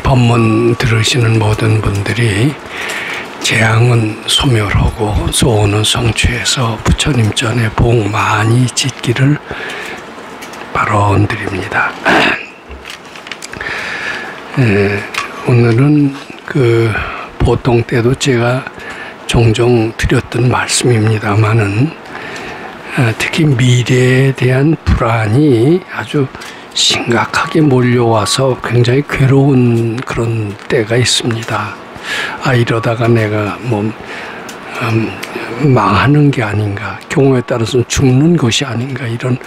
법문 들으시는 모든 분들이 재앙은 소멸하고 소원은 성취해서 부처님 전에 복 많이 짓기를 바라드립니다. 오늘은 보통 때도 제가 종종 드렸던 말씀입니다만은 특히 미래에 대한 불안이 아주 심각하게 몰려와서 굉장히 괴로운 그런 때가 있습니다. 이러다가 내가 망하는 게 아닌가, 경우에 따라서는 죽는 것이 아닌가, 이런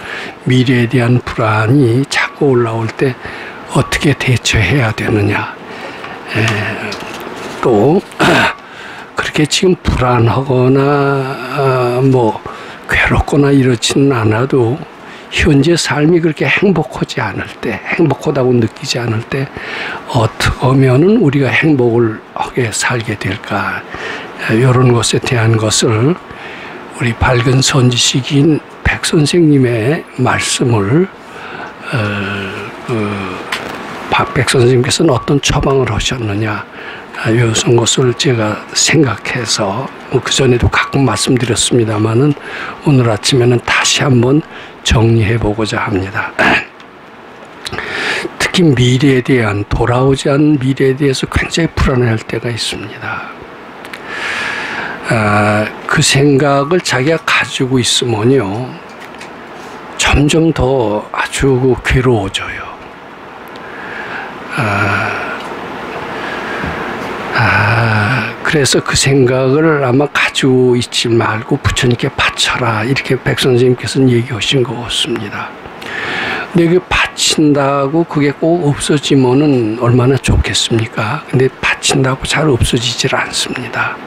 미래에 대한 불안이 자꾸 올라올 때 어떻게 대처해야 되느냐. 또 그렇게 지금 불안하거나 괴롭거나 이렇지는 않아도 현재 삶이 그렇게 행복하지 않을 때, 행복하다고 느끼지 않을 때 어떻게 하면은 우리가 행복을 하게 살게 될까, 이런 것에 대한 것을 우리 밝은 선지식인 백 선생님의 말씀을 백 선생님께서는 어떤 처방을 하셨느냐, 이런 것을 제가 생각해서 그전에도 가끔 말씀드렸습니다마는 오늘 아침에는 다시 한번 정리해 보고자 합니다. 특히 미래에 대한, 돌아오지 않은 미래에 대해서 굉장히 불안해할 때가 있습니다. 그 생각을 자기가 가지고 있으면요, 점점 더 아주 괴로워져요. 그래서 그 생각을 아마 가지고 있지 말고 부처님께 바쳐라, 이렇게 백 선생님께서는 얘기하신 것 같습니다. 근데 그 바친다고 그게 꼭 없어지면은 얼마나 좋겠습니까? 근데 바친다고 잘 없어지질 않습니다.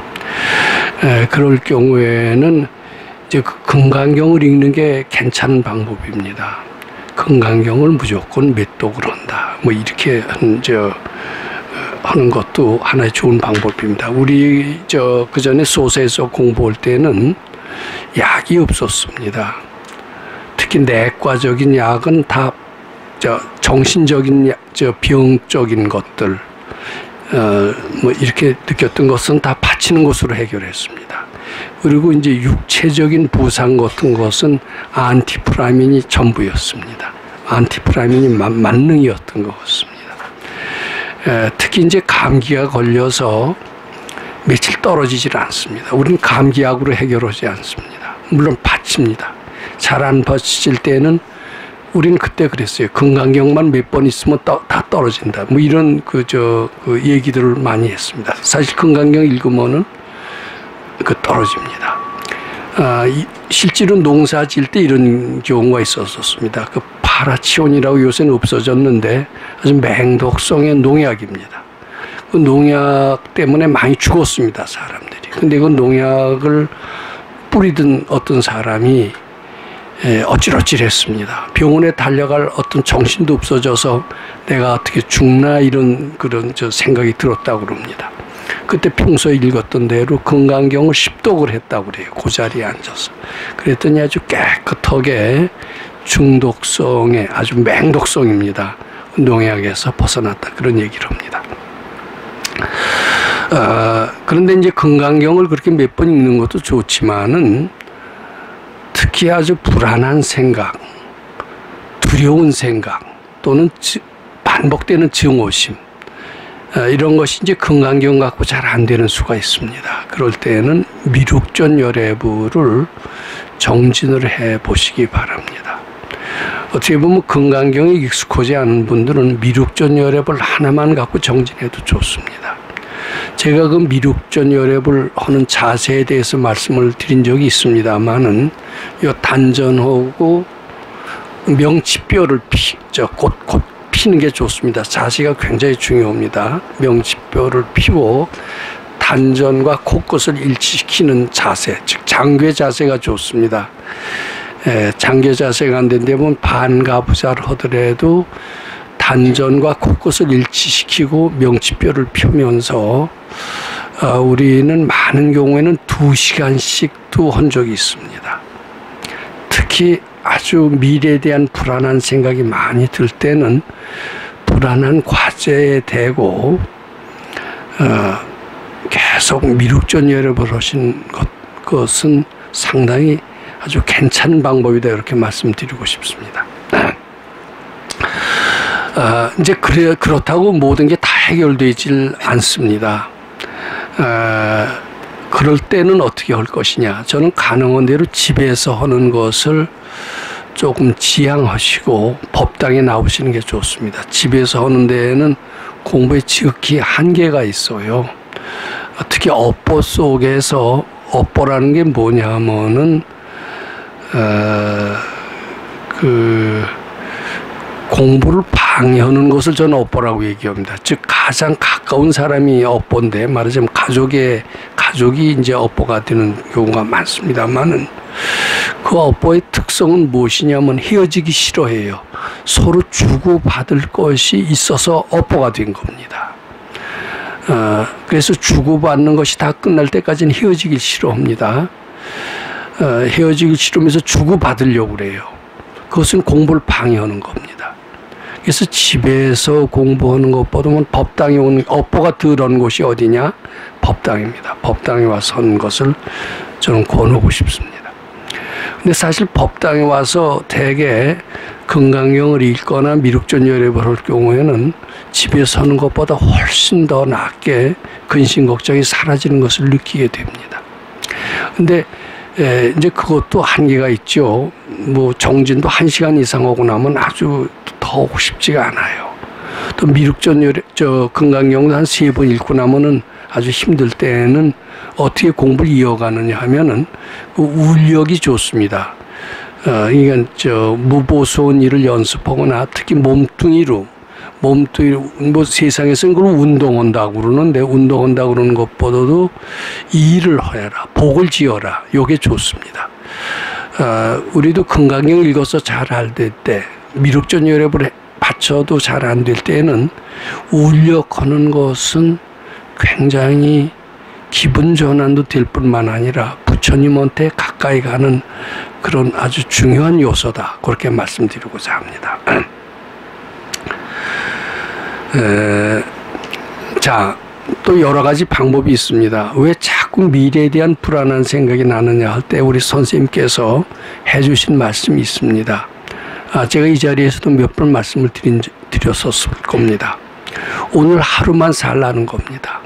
그럴 경우에는 이제 그 금강경을 읽는 게 괜찮은 방법입니다. 금강경을 무조건 몇 독을 한다, 이렇게 하는 것도 하나의 좋은 방법입니다. 우리 그 전에 소세에서 공부할 때는 약이 없었습니다. 특히 내과적인 약은 다 정신적인 병적인 것들, 이렇게 느꼈던 것은 다 바치는 것으로 해결했습니다. 그리고 이제 육체적인 부상 같은 것은 안티프라민이 전부였습니다. 안티프라민이 만능이었던 것 같습니다. 특히 이제 감기가 걸려서 며칠 떨어지질 않습니다. 우리는 감기약으로 해결하지 않습니다. 물론 바칩니다. 잘 안 바칠 때는 우리는 그때 그랬어요. 금강경만 몇 번 있으면 다 떨어진다, 이런 그 얘기들을 많이 했습니다. 사실 금강경 읽으면은 떨어집니다. 실제로 농사 지을 때 이런 경우가 있었습니다. 파라치온이라고 요새는 없어졌는데 아주 맹독성의 농약입니다. 그 농약 때문에 많이 죽었습니다, 사람들이. 근데 그 농약을 뿌리던 어떤 사람이 어찔어찔했습니다. 병원에 달려갈 어떤 정신도 없어져서 내가 어떻게 죽나, 이런 그런 생각이 들었다고 그럽니다. 그때 평소에 읽었던 대로 금강경을 10독을 했다고 그래요. 그 자리에 앉아서. 그랬더니 아주 깨끗하게 중독성의 아주 맹독성입니다. 농약에서 벗어났다, 그런 얘기를 합니다. 그런데 이제 금강경을 그렇게 몇 번 읽는 것도 좋지만은 특히 아주 불안한 생각, 두려운 생각, 또는 반복되는 증오심, 이런 것이 이제 금강경 갖고 잘 안 되는 수가 있습니다. 그럴 때는 미륵전열애부를 정진을 해 보시기 바랍니다. 어떻게 보면 금강경이 익숙하지 않은 분들은 미륵전열애를 하나만 갖고 정진해도 좋습니다. 제가 그 미륵전열애를 하는 자세에 대해서 말씀을 드린 적이 있습니다만은, 요 단전하고 명치뼈를 곧 피는 게 좋습니다. 자세가 굉장히 중요합니다. 명치뼈를 피고 단전과 코끝을 일치시키는 자세, 즉 장괴 자세가 좋습니다. 장괴 자세가 안 된다면 반가부자를 하더라도 단전과 코끝을 일치시키고 명치뼈를 펴면서 우리는 많은 경우에는 2시간씩도 한 적이 있습니다. 특히 아주 미래에 대한 불안한 생각이 많이 들 때는 불안한 과제에 대고 계속 미륵전열에 버릇인 것은 상당히 아주 괜찮은 방법이다 이렇게 말씀드리고 싶습니다. 이제 그렇다고 모든 게 다 해결되질 않습니다. 그럴 때는 어떻게 할 것이냐. 저는 가능한 대로 집에서 하는 것을 조금 지양하시고 법당에 나오시는 게 좋습니다. 집에서 하는 데에는 공부에 지극히 한계가 있어요. 특히 업보 속에서 업보라는 게 뭐냐면은 공부를 방해하는 것을 저는 업보라고 얘기합니다. 즉 가장 가까운 사람이 업보인데 말하자면 가족이 이제 업보가 되는 경우가 많습니다만은 그 업보의 특성은 무엇이냐면 헤어지기 싫어해요. 서로 주고받을 것이 있어서 업보가 된 겁니다. 그래서 주고받는 것이 다 끝날 때까지는 헤어지길 싫어합니다. 헤어지길 싫으면서 주고받으려고 그래요. 그것은 공부를 방해하는 겁니다. 그래서 집에서 공부하는 것보다는 법당에 오는 업보가 덜한 곳이 어디냐? 법당입니다. 법당에 와서 하는 것을 저는 권하고 싶습니다. 근데 사실 법당에 와서 대개 건강경을 읽거나 미륵전열애를 할 경우에는 집에서 하는 것보다 훨씬 더 낫게 근심 걱정이 사라지는 것을 느끼게 됩니다. 근데 이제 그것도 한계가 있죠. 뭐 정진도 1시간 이상 하고 나면 아주 더 쉽지가 않아요. 또 미륵전열애 건강경도 한 3번 읽고 나면은 아주 힘들 때에는 어떻게 공부를 이어가느냐 하면은 그 울력이 좋습니다. 그러니까 무보수한 일을 연습하거나 특히 몸뚱이로 뭐 세상에서는 그걸 운동한다고 그러는데 운동한다고 그러는 것보다도 일을 해라, 복을 지어라. 요게 좋습니다. 우리도 건강경 읽어서 잘 안 될 때 미륵전열애를 받쳐도 잘 안 될 때는 울력하는 것은 굉장히 기분 전환도 될 뿐만 아니라 부처님한테 가까이 가는 그런 아주 중요한 요소다. 그렇게 말씀드리고자 합니다. 자, 또 여러 가지 방법이 있습니다. 왜 자꾸 미래에 대한 불안한 생각이 나느냐 할 때 우리 선생님께서 해주신 말씀이 있습니다. 제가 이 자리에서도 몇 번 말씀을 드렸었을 겁니다. 오늘 하루만 살라는 겁니다.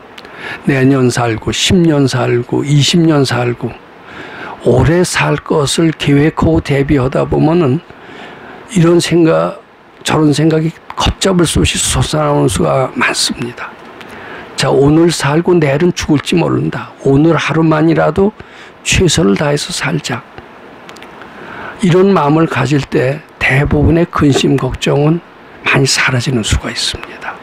내년 살고 10년 살고 20년 살고 오래 살 것을 계획하고 대비하다 보면은 이런 생각 저런 생각이 걷잡을 수 없이 솟아나오는 수가 많습니다. 자, 오늘 살고 내일은 죽을지 모른다. 오늘 하루만이라도 최선을 다해서 살자. 이런 마음을 가질 때 대부분의 근심 걱정은 많이 사라지는 수가 있습니다.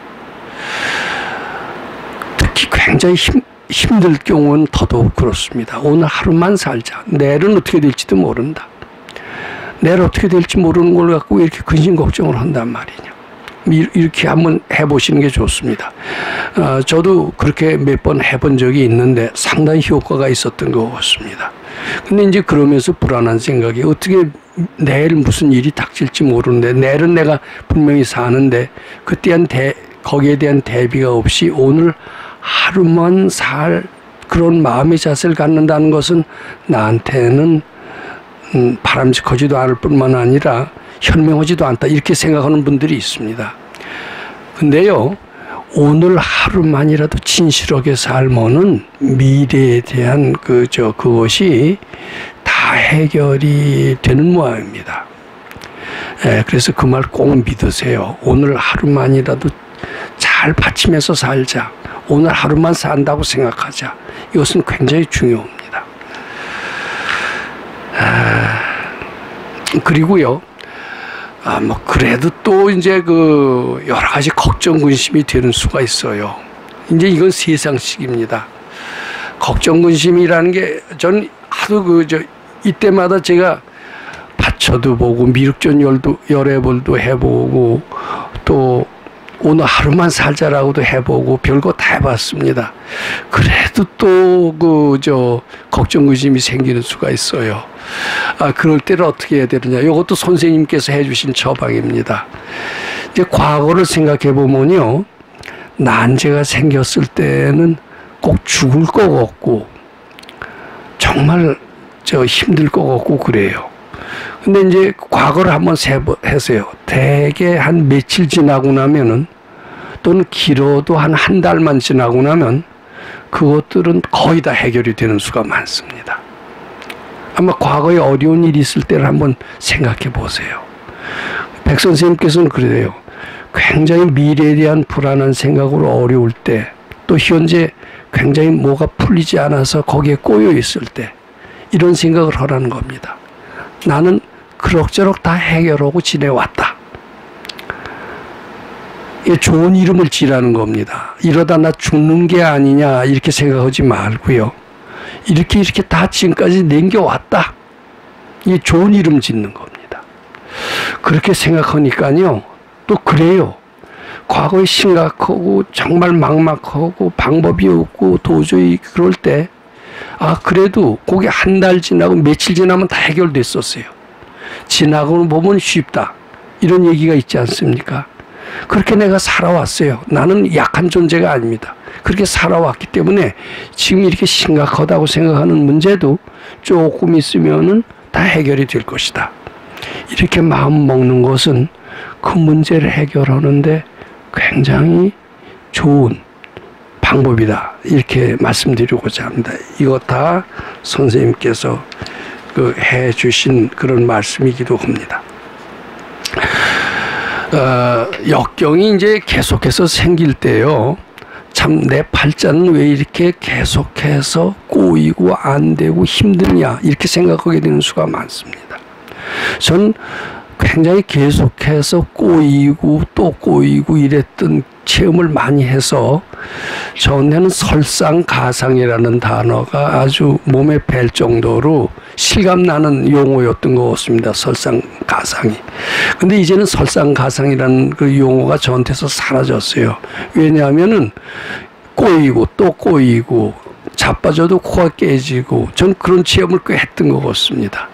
특히 굉장히 힘들 경우는 더더욱 그렇습니다. 오늘 하루만 살자. 내일은 어떻게 될지도 모른다. 내일 어떻게 될지 모르는 걸 갖고 왜 이렇게 근심 걱정을 한단 말이냐. 이렇게 한번 해보시는 게 좋습니다. 저도 그렇게 몇 번 해본 적이 있는데 상당히 효과가 있었던 것 같습니다. 근데 이제 그러면서 불안한 생각이 어떻게 내일 무슨 일이 닥칠지 모르는데 내일은 내가 분명히 사는데 거기에 대한 대비가 없이 오늘 하루만 살 그런 마음의 자세를 갖는다는 것은 나한테는 바람직하지도 않을 뿐만 아니라 현명하지도 않다 이렇게 생각하는 분들이 있습니다. 근데요, 오늘 하루만이라도 진실하게 살면은 미래에 대한 그것이 다 해결이 되는 모양입니다. 그래서 그 말 꼭 믿으세요. 오늘 하루만이라도 잘 받치면서 살자. 오늘 하루만 산다고 생각하자. 이것은 굉장히 중요합니다. 그리고요, 뭐 그래도 또 이제 여러 가지 걱정 근심이 되는 수가 있어요. 이제 이건 세상식입니다. 걱정 근심이라는 게 저는 하도 이때마다 제가 받쳐도 보고 미륵전열애도 해보고 또 오늘 하루만 살자라고도 해보고 별거 다 해봤습니다. 그래도 또 걱정 근심이 생기는 수가 있어요. 그럴 때는 어떻게 해야 되느냐. 이것도 선생님께서 해주신 처방입니다. 이제 과거를 생각해 보면요, 난제가 생겼을 때는 꼭 죽을 것 같고 정말 힘들 것 같고 그래요. 근데 이제 과거를 한번 해서요, 대개 한 며칠 지나고 나면은, 또는 길어도 한 달만 지나고 나면 그것들은 거의 다 해결이 되는 수가 많습니다. 아마 과거에 어려운 일이 있을 때를 한번 생각해 보세요. 백 선생님께서는 그래요. 굉장히 미래에 대한 불안한 생각으로 어려울 때, 또 현재 굉장히 뭐가 풀리지 않아서 거기에 꼬여 있을 때 이런 생각을 하라는 겁니다. 나는 그럭저럭 다 해결하고 지내왔다. 이게 좋은 이름을 지라는 겁니다. 이러다 나 죽는 게 아니냐 이렇게 생각하지 말고요. 이렇게 다 지금까지 남겨왔다. 이게 좋은 이름 짓는 겁니다. 그렇게 생각하니까요, 또 그래요. 과거에 심각하고 정말 막막하고 방법이 없고 도저히 그럴 때, 그래도 그게 한 달 지나고 며칠 지나면 다 해결됐었어요. 지나고 보면 쉽다. 이런 얘기가 있지 않습니까? 그렇게 내가 살아왔어요. 나는 약한 존재가 아닙니다. 그렇게 살아왔기 때문에 지금 이렇게 심각하다고 생각하는 문제도 조금 있으면은 다 해결이 될 것이다. 이렇게 마음 먹는 것은 그 문제를 해결하는데 굉장히 좋은 방법이다. 이렇게 말씀드리고자 합니다. 이거 다 선생님께서 해 주신 그런 말씀이기도 합니다. 역경이 이제 계속해서 생길 때요, 참 내 팔자는 왜 이렇게 계속해서 꼬이고 안 되고 힘드냐 이렇게 생각하게 되는 수가 많습니다. 전 굉장히 계속해서 꼬이고 또 꼬이고 이랬던 체험을 많이 해서 저한테는 설상가상이라는 단어가 아주 몸에 뵐 정도로 실감나는 용어였던 것 같습니다. 설상가상이. 근데 이제는 설상가상이라는 그 용어가 저한테서 사라졌어요. 왜냐하면은 꼬이고 또 꼬이고 자빠져도 코가 깨지고 전 그런 체험을 꽤 했던 것 같습니다.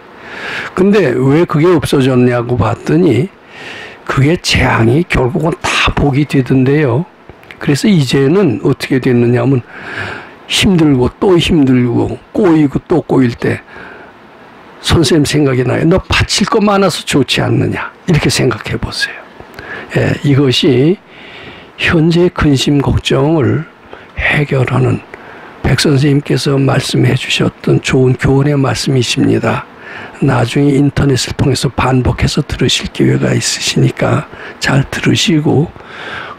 근데 왜 그게 없어졌냐고 봤더니 그게 재앙이 결국은 다 복이 되던데요. 그래서 이제는 어떻게 됐느냐면 힘들고 또 힘들고 꼬이고 또 꼬일 때 선생님 생각이 나요. 너 바칠 거 많아서 좋지 않느냐 이렇게 생각해 보세요. 예, 이것이 현재의 근심 걱정을 해결하는 백 선생님께서 말씀해 주셨던 좋은 교훈의 말씀이십니다. 나중에 인터넷을 통해서 반복해서 들으실 기회가 있으시니까 잘 들으시고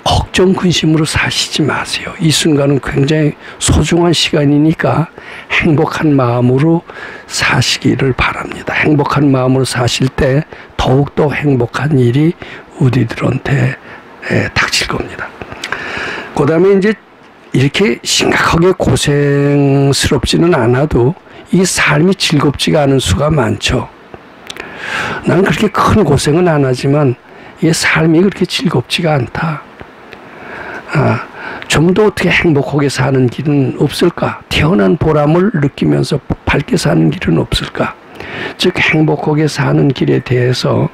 걱정 근심으로 사시지 마세요. 이 순간은 굉장히 소중한 시간이니까 행복한 마음으로 사시기를 바랍니다. 행복한 마음으로 사실 때 더욱더 행복한 일이 우리들한테 닥칠 겁니다. 그 다음에 이제 이렇게 심각하게 고생스럽지는 않아도 이 삶이 즐겁지가 않은 수가 많죠. 나는 그렇게 큰 고생은 안 하지만 이 삶이 그렇게 즐겁지가 않다. 좀 더 어떻게 행복하게 사는 길은 없을까? 태어난 보람을 느끼면서 밝게 사는 길은 없을까? 즉 행복하게 사는 길에 대해서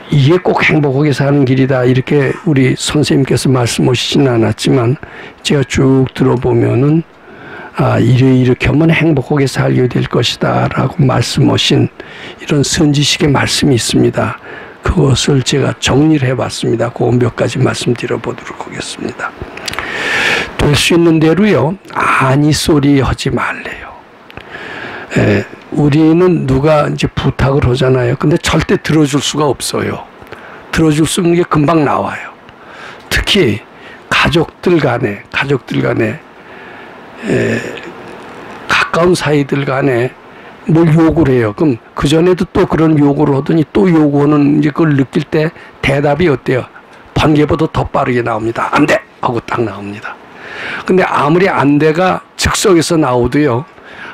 이게 꼭 행복하게 사는 길이다 이렇게 우리 선생님께서 말씀하시지는 않았지만 제가 쭉 들어보면은 이렇게 하면 행복하게 살게 될 것이다 라고 말씀하신 이런 선지식의 말씀이 있습니다. 그것을 제가 정리를 해봤습니다. 그 몇 가지 말씀드려보도록 하겠습니다. 될 수 있는 대로요, 아니 소리 하지 말래요. 우리는 누가 이제 부탁을 하잖아요. 근데 절대 들어줄 수가 없어요. 들어줄 수 있는 게 금방 나와요. 특히 가족들 간에 가까운 사이들 간에 뭘 요구를 해요. 그럼 그전에도 또 그런 요구를 하더니 또 요구하는 이제 그걸 느낄 때 대답이 어때요? 번개보다 더 빠르게 나옵니다. 안 돼! 하고 딱 나옵니다. 근데 아무리 안 돼가 즉석에서 나오도요,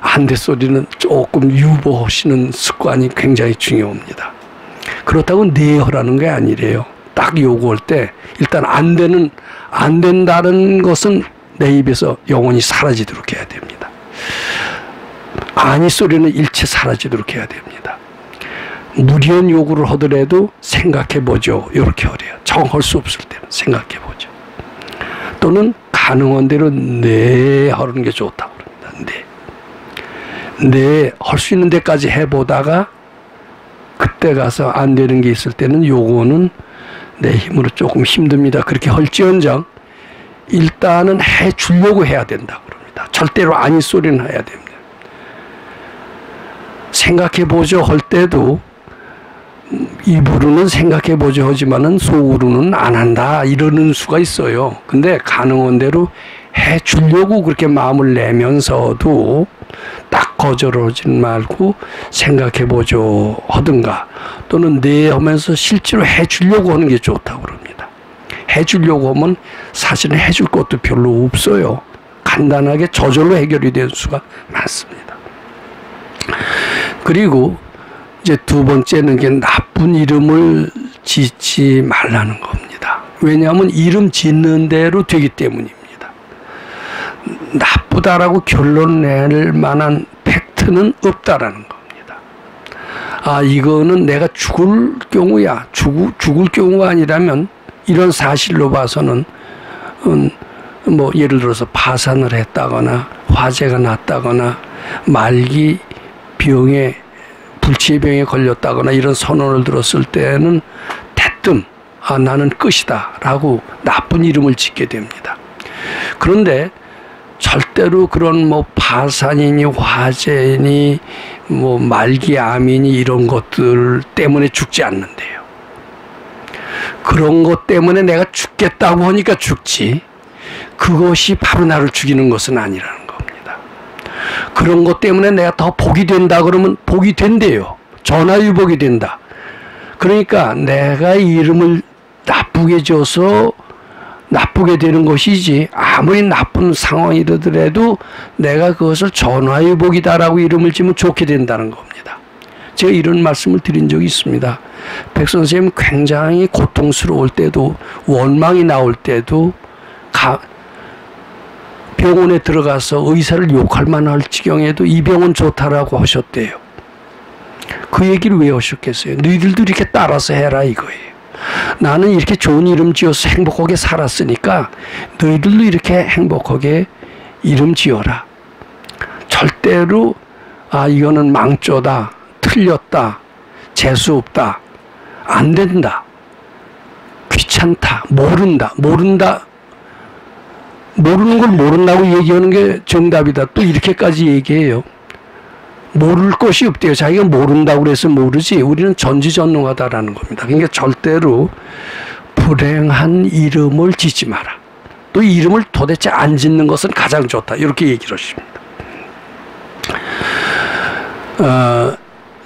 안 돼 소리는 조금 유보하시는 습관이 굉장히 중요합니다. 그렇다고 네 하라는 게 아니래요. 딱 요구할 때 일단 안 된다는 것은 내 입에서 영원히 사라지도록 해야 됩니다. 아니 소리는 일체 사라지도록 해야 됩니다. 무리한 요구를 하더라도 생각해보죠. 이렇게 어려요. 정할 수 없을 때는 생각해보죠. 또는 가능한 대로 네 하는 게 좋다고 그럽니다. 네 할 수 있는 데까지 해보다가 그때 가서 안 되는 게 있을 때는 요거는 내 힘으로 조금 힘듭니다. 그렇게 할지언정 일단은 해주려고 해야 된다고 그럽니다. 절대로 아니 소리는 해야 됩니다. 생각해보죠 할 때도 입으로는 생각해보죠 하지만은 속으로는 안 한다 이러는 수가 있어요. 근데 가능한 대로 해주려고 그렇게 마음을 내면서도 딱 거절하지 말고 생각해보죠 하든가 또는 네 하면서 실제로 해주려고 하는 게 좋다고 그럽니다. 해주려고 하면 사실은 해줄 것도 별로 없어요. 간단하게 저절로 해결이 된 수가 많습니다. 그리고 이제 두 번째는 게 나쁜 이름을 짓지 말라는 겁니다. 왜냐하면 이름 짓는 대로 되기 때문입니다. 나쁘다라고 결론 낼 만한 팩트는 없다라는 겁니다. 아, 이거는 내가 죽을 경우야. 죽을 경우가 아니라면 이런 사실로 봐서는 뭐 예를 들어서 파산을 했다거나 화재가 났다거나 말기 병에 불치의 병에 걸렸다거나 이런 선언을 들었을 때는 대뜸 아, 나는 끝이다 라고 나쁜 이름을 짓게 됩니다. 그런데 절대로 그런 뭐 파산이니 화재니 뭐 말기 암이니 이런 것들 때문에 죽지 않는데요. 그런 것 때문에 내가 죽겠다고 하니까 죽지 그것이 바로 나를 죽이는 것은 아니라는 겁니다. 그런 것 때문에 내가 더 복이 된다 그러면 복이 된대요. 전화위복이 된다. 그러니까 내가 이름을 나쁘게 지어서 나쁘게 되는 것이지 아무리 나쁜 상황이더라도 내가 그것을 전화위복이다라고 이름을 지으면 좋게 된다는 겁니다. 제가 이런 말씀을 드린 적이 있습니다. 백 선생님 굉장히 고통스러울 때도 원망이 나올 때도 병원에 들어가서 의사를 욕할 만할 지경에도 이 병은 좋다라고 하셨대요. 그 얘기를 왜 하셨겠어요? 너희들도 이렇게 따라서 해라 이거예요. 나는 이렇게 좋은 이름 지어서 행복하게 살았으니까 너희들도 이렇게 행복하게 이름 지어라. 절대로 아 이거는 망조다, 틀렸다, 재수없다, 안 된다, 귀찮다, 모른다. 모르는 걸 모른다고 얘기하는 게 정답이다. 또 이렇게까지 얘기해요. 모를 것이 없대요. 자기가 모른다고 그래서 모르지 우리는 전지전능하다라는 겁니다. 그러니까 절대로 불행한 이름을 짓지 마라. 또 이름을 도대체 안 짓는 것은 가장 좋다. 이렇게 얘기를 하십니다.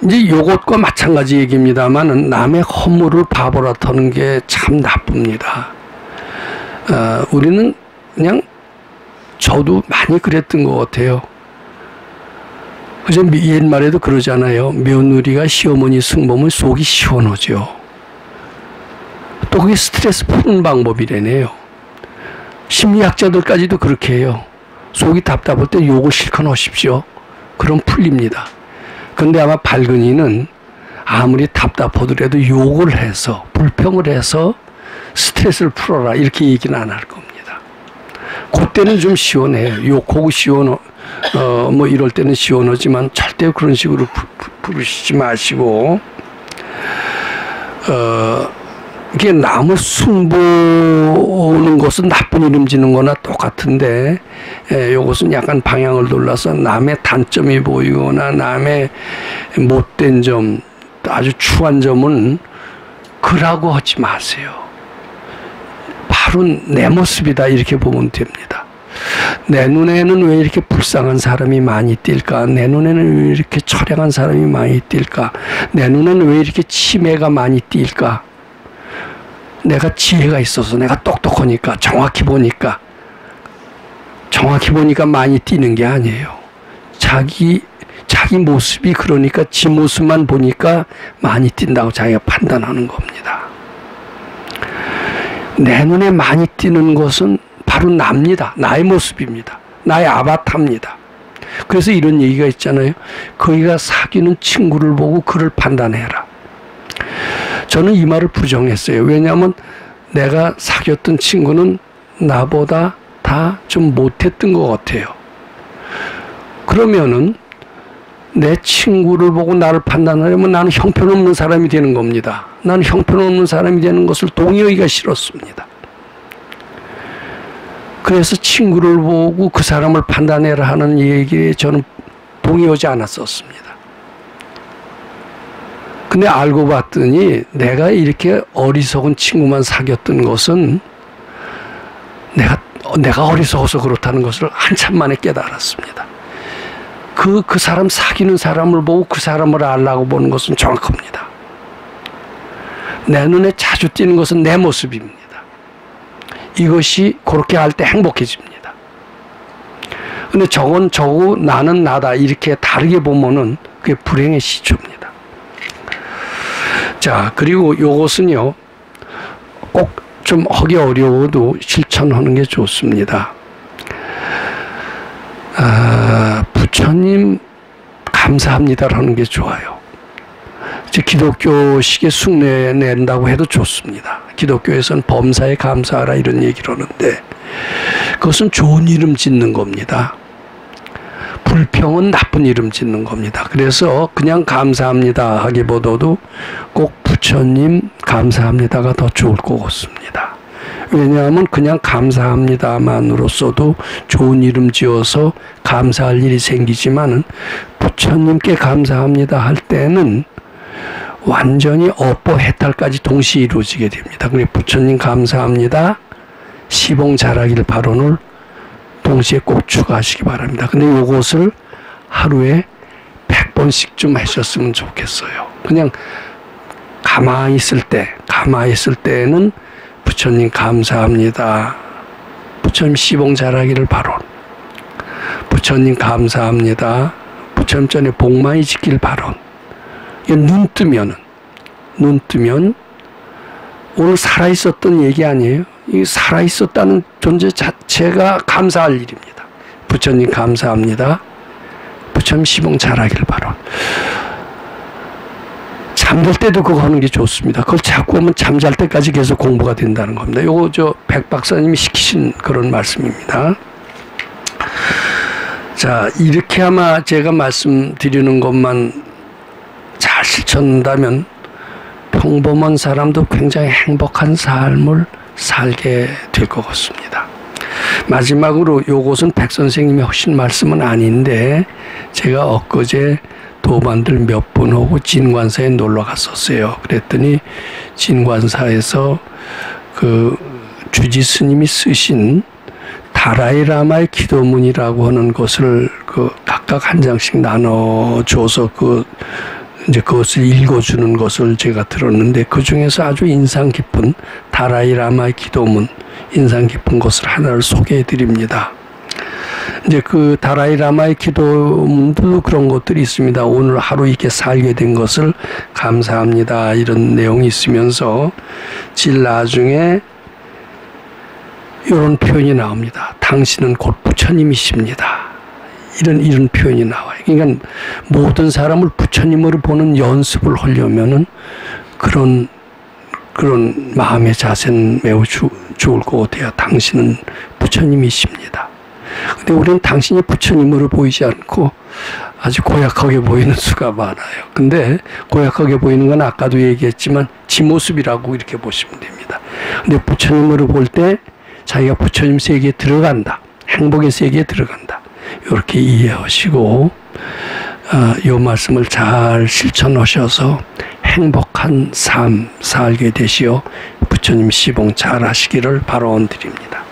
이제 요것과 마찬가지 얘기입니다만 남의 허물을 바보라 터는 게 참 나쁩니다. 우리는 그냥 저도 많이 그랬던 것 같아요. 그저 옛말에도 그러잖아요. 며느리가 시어머니 승보면 속이 시원하죠. 또 그게 스트레스 푸는 방법이라네요. 심리학자들까지도 그렇게 해요. 속이 답답할 때 욕을 실컷 하십시오. 그럼 풀립니다. 근데 아마 발근이는 아무리 답답하더라도 욕을 해서 불평을 해서 스트레스를 풀어라 이렇게 얘기는 안 할 겁니다. 그때는 좀 시원해요. 욕하고 뭐 이럴 때는 시원하지만 절대 그런 식으로 부르시지 마시고 이게 남을 숭보하는 것은 나쁜 이름 지는 거나 똑같은데 이것은 약간 방향을 돌려서 남의 단점이 보이거나 남의 못된 점 아주 추한 점은 그라고 하지 마세요. 바로 내 모습이다 이렇게 보면 됩니다. 내 눈에는 왜 이렇게 불쌍한 사람이 많이 띌까? 내 눈에는 왜 이렇게 처량한 사람이 많이 띌까? 내 눈에는 왜 이렇게 치매가 많이 띌까? 내가 지혜가 있어서 내가 똑똑하니까 정확히 보니까 많이 띄는 게 아니에요. 자기 모습이 그러니까 지 모습만 보니까 많이 띈다고 자기가 판단하는 겁니다. 내 눈에 많이 띄는 것은 바로 납니다. 나의 모습입니다. 나의 아바타입니다. 그래서 이런 얘기가 있잖아요. 거기가 사귀는 친구를 보고 그를 판단해라. 저는 이 말을 부정했어요. 왜냐하면 내가 사귀었던 친구는 나보다 다 좀 못했던 것 같아요. 그러면은 내 친구를 보고 나를 판단하려면 나는 형편없는 사람이 되는 겁니다. 나는 형편없는 사람이 되는 것을 동의하기가 싫었습니다. 그래서 친구를 보고 그 사람을 판단해라 하는 얘기에 저는 동의하지 않았었습니다. 근데 알고 봤더니 내가 이렇게 어리석은 친구만 사귀었던 것은 내가 어리석어서 그렇다는 것을 한참 만에 깨달았습니다. 그 사람 사귀는 사람을 보고 그 사람을 알라고 보는 것은 정확합니다. 내 눈에 자주 띄는 것은 내 모습입니다. 이것이 그렇게 할 때 행복해집니다. 근데 저건 저고 나는 나다 이렇게 다르게 보면은 그게 불행의 시초입니다. 자, 그리고 요것은요, 꼭 좀 하기 어려워도 실천하는 게 좋습니다. 부처님 감사합니다라는 게 좋아요. 이제 기독교식의 숭례 낸다고 해도 좋습니다. 기독교에서는 범사에 감사하라 이런 얘기를 하는데 그것은 좋은 이름 짓는 겁니다. 불평은 나쁜 이름 짓는 겁니다. 그래서 그냥 감사합니다 하기보다도 꼭 부처님 감사합니다가 더 좋을 것 같습니다. 왜냐하면 그냥 감사합니다만으로서도 좋은 이름 지어서 감사할 일이 생기지만은 부처님께 감사합니다 할 때는 완전히 업보 해탈까지 동시에 이루어지게 됩니다. 그래서 부처님 감사합니다, 시봉 잘하길 바로는 동시에 꼭 추가하시기 바랍니다. 근데 이것을 하루에 100번씩 좀 하셨으면 좋겠어요. 그냥 가만히 있을 때는 부처님 감사합니다, 부처님 시봉 잘하기를 바로, 부처님 감사합니다, 부처님 전에 복 많이 지길 바로. 눈 뜨면 오늘 살아있었던 얘기 아니에요. 이 살아있었다는 존재 자체가 감사할 일입니다. 부처님 감사합니다, 부처님 시봉 잘하길 바로. 잠들 때도 그거 하는 게 좋습니다. 그걸 자꾸 하면 잠잘 때까지 계속 공부가 된다는 겁니다. 요거 백 박사님이 시키신 그런 말씀입니다. 자, 이렇게 아마 제가 말씀드리는 것만 잘 실천한다면 평범한 사람도 굉장히 행복한 삶을 살게 될 것 같습니다. 마지막으로 요것은 백 선생님이 하신 말씀은 아닌데 제가 엊그제 도반들 몇 분 하고 진관사에 놀러 갔었어요. 그랬더니 진관사에서 그 주지 스님이 쓰신 다라이라마의 기도문이라고 하는 것을 각각 한 장씩 나눠줘서 이제 그것을 읽어주는 것을 제가 들었는데 그 중에서 아주 인상 깊은 다라이라마의 기도문, 인상 깊은 것을 하나를 소개해 드립니다. 이제 그 다라이라마의 기도문도 그런 것들이 있습니다. 오늘 하루 이렇게 살게 된 것을 감사합니다, 이런 내용이 있으면서 제일 나중에 이런 표현이 나옵니다. 당신은 곧 부처님이십니다. 이런 표현이 나와요. 그러니까 모든 사람을 부처님으로 보는 연습을 하려면은 그런 마음의 자세는 매우 좋을 것 같아요. 당신은 부처님이십니다. 근데 우리는 당신이 부처님으로 보이지 않고 아주 고약하게 보이는 수가 많아요. 근데 고약하게 보이는 건 아까도 얘기했지만 지 모습이라고 이렇게 보시면 됩니다. 근데 부처님으로 볼 때 자기가 부처님 세계에 들어간다, 행복의 세계에 들어간다, 이렇게 이해하시고 이 말씀을 잘 실천하셔서 행복한 삶 살게 되시어 부처님 시봉 잘 하시기를 바라드립니다.